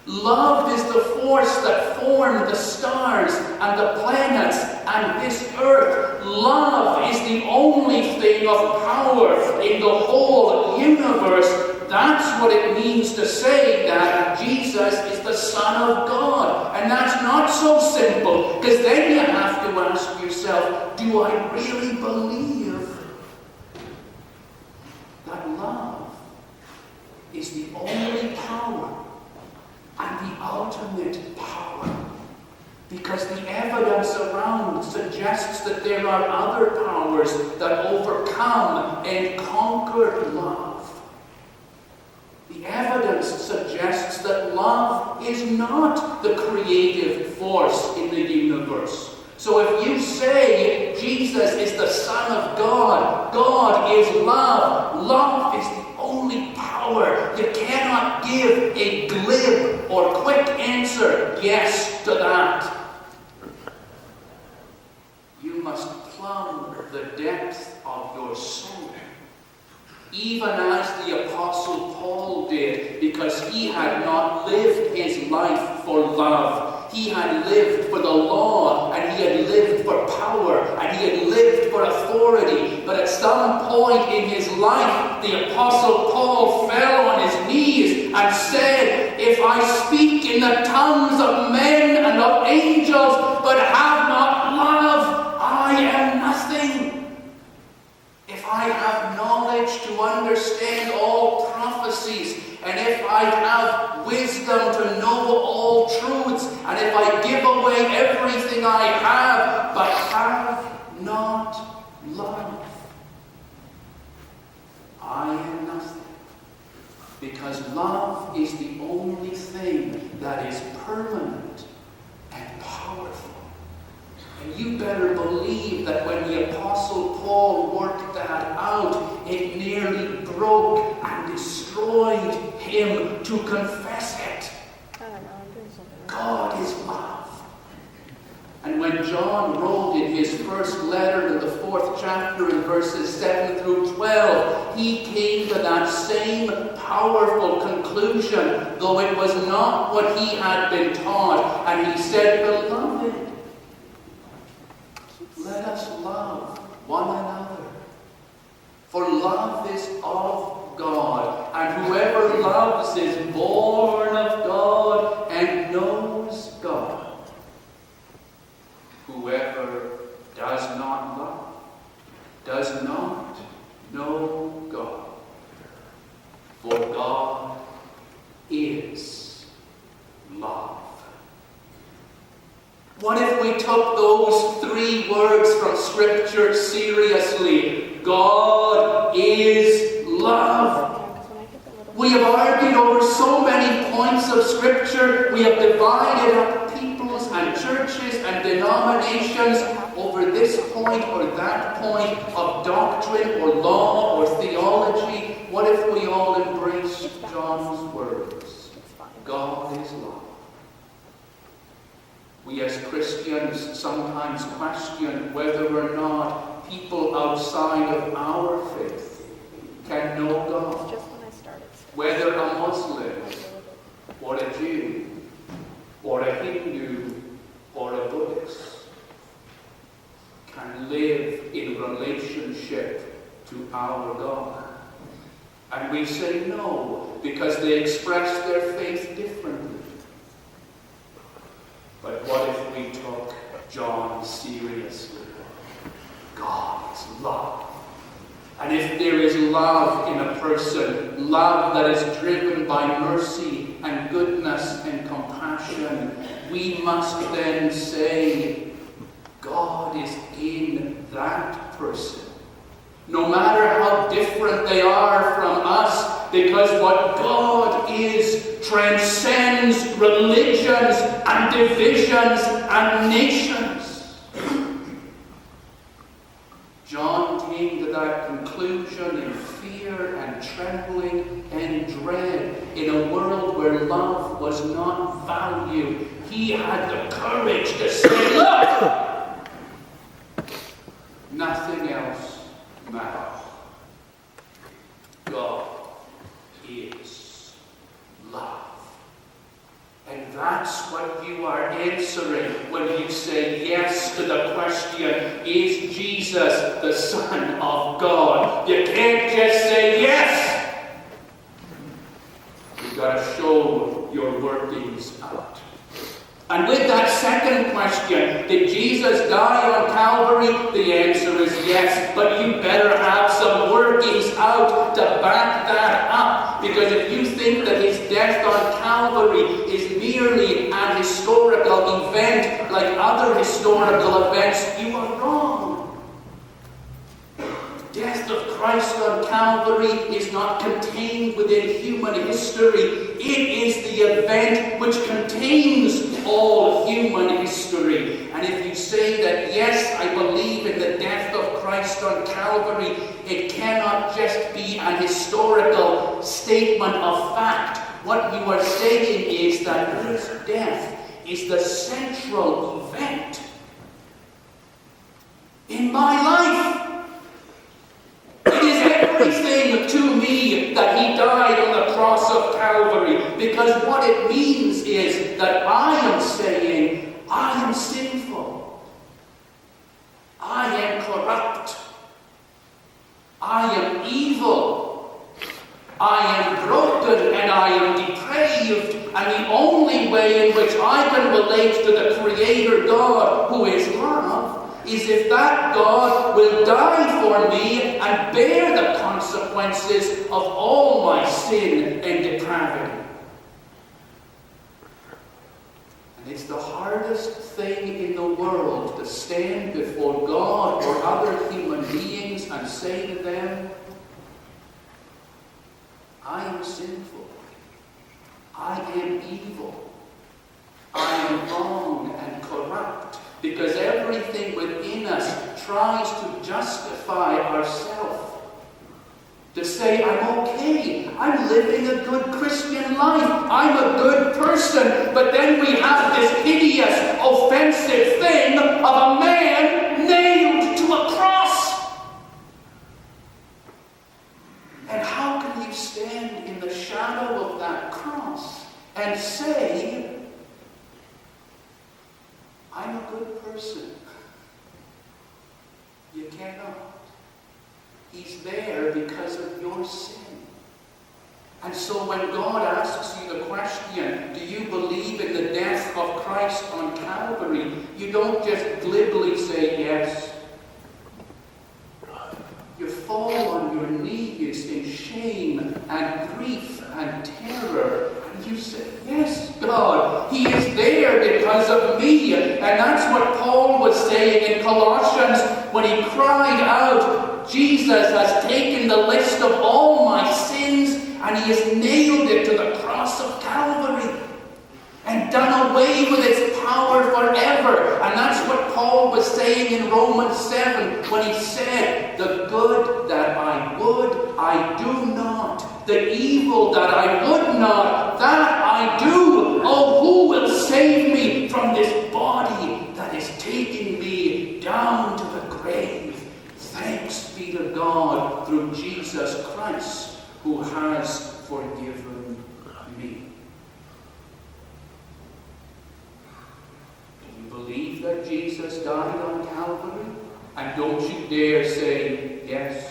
Love is the force that formed the stars and the planets and this earth. Love is the only thing of power in the whole universe. That's what it means to say that Jesus is the Son of God. And that's not so simple, because then you have to ask yourself, do I really believe that love is the only power and the ultimate power? Because the evidence around suggests that there are other powers that overcome and conquer love. The evidence suggests that love is not the creative force in the universe. So if you say Jesus is the Son of God, God is love, love is the only power. You cannot give a glib or quick answer, yes to that. You must plumb the depth of your soul, even as the Apostle Paul did, because he had not lived his life for love. He had lived for the law, and he had lived for power, and he had lived for authority. But at some point in his life, the Apostle Paul fell on his knees and said, if I speak in the tongues of men and of angels, but have not love, I am nothing. If I have knowledge to understand all prophecies, and if I have wisdom to know all truths, and if I give away everything I have, but have not love, I am nothing. Because love is the only thing that is permanent and powerful. And you better believe that when the Apostle Paul worked that out, it nearly broke and destroyed him to confess it. God is love. And when John wrote in his first letter in the 4th chapter in verses 7 through 12, he came to that same powerful conclusion, though it was not what he had been taught. And he said, beloved, let us love one another. For love is of God, and whoever loves is born of God and knows God. Whoever does not love does not know God, for God is love. What if we took those 3 words from Scripture seriously? God is love. We have argued over so many points of Scripture. We have divided up peoples and churches and denominations over this point or that point of doctrine or law or theology. What if we all embraced John's words? God is love. We as Christians sometimes question whether or not people outside of our faith can know God. Whether a Muslim or a Jew or a Hindu or a Buddhist can live in relationship to our God. And we say no, because they express their faith differently. But what if we took John seriously? God is love. And if there is love in a person, love that is driven by mercy and goodness and compassion, we must then say, God is in that person. No matter how different they are from us, because what God is transcends religions and divisions and nations. John came to that conclusion in fear and trembling and dread in a world where love was not valued. He had the courage to say, look, nothing else matters. God is love. that's what you are answering when you say yes to the question, is Jesus the Son of God? You can't just say yes. You've got to show your workings out. And with that second question, did Jesus die on Calvary? The answer is yes. But you better have some workings out to back that up. Because if you think that his death on Calvary is merely an historical event like other historical events, you are wrong. The death of Christ on Calvary is not contained within human history. It is the event which contains all human history. And if you say that, yes, I believe in the death of Christ on Calvary, it cannot just be an historical statement of fact. What you are saying is that his death is the central event in my life. It is everything to me that he died on the cross of Calvary, because what it means is that I am saying, I am sinful, I am corrupt, I am evil, I am broken, and I am depraved, and the only way in which I can relate to the Creator God, who is love, is if that God will die for me and bear the consequences of all my sin and depravity. And it's the hardest thing in the world to stand before God or other human beings and say to them, I am sinful, I am evil, I am wrong and corrupt. Because everything within us tries to justify ourselves. To say, I'm okay, I'm living a good Christian life, I'm a good person. But then we have this hideous, offensive thing of a man nailed to a cross. And how can you stand in the shadow of that cross and say, I'm a good person? You cannot. He's there because of your sin. And so when God asks you the question, do you believe in the death of Christ on Calvary? You don't just glibly say yes. You fall on your knees in shame and grief and terror. You say, yes, God, he is there because of me. And that's what Paul was saying in Colossians when he cried out, Jesus has taken the list of all my sins and he has nailed it to the cross of Calvary and done away with its power forever. And that's what Paul was saying in Romans 7 when he said, the good that I would, I do not. The evil that I would not, that I do. Oh, who will save me from this body that is taking me down to the grave? Thanks be to God through Jesus Christ, who has forgiven me. Do you believe that Jesus died on Calvary? And don't you dare say yes.